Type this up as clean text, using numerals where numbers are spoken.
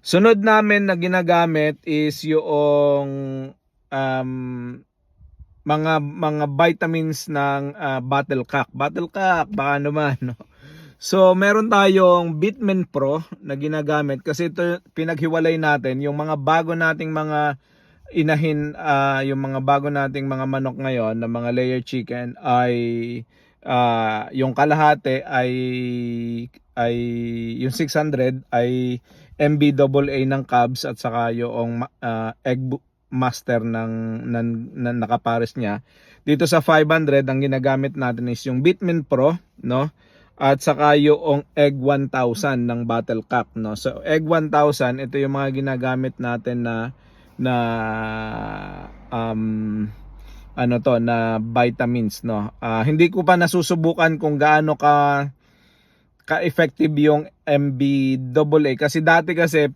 Sunod namin na ginagamit is yung um, mga vitamins ng Battlecock. Battlecock, baka naman, no? So, meron tayong Bitmin Pro na ginagamit kasi ito pinaghiwalay natin yung mga bago nating mga inahin, yung mga bago nating mga manok ngayon na mga layer chicken ay yung kalahati ay yung 600 ay MBAA ng Cubs at saka yung egg master ng nakapares niya. Dito sa 500 ang ginagamit natin is yung Bitmin Pro, no? At saka yung Egg 1000 ng Battlecock, no? So Egg 1000, ito yung mga ginagamit natin na na vitamins, no. Hindi ko pa nasusubukan kung gaano ka effective yung MBAA kasi dati kasi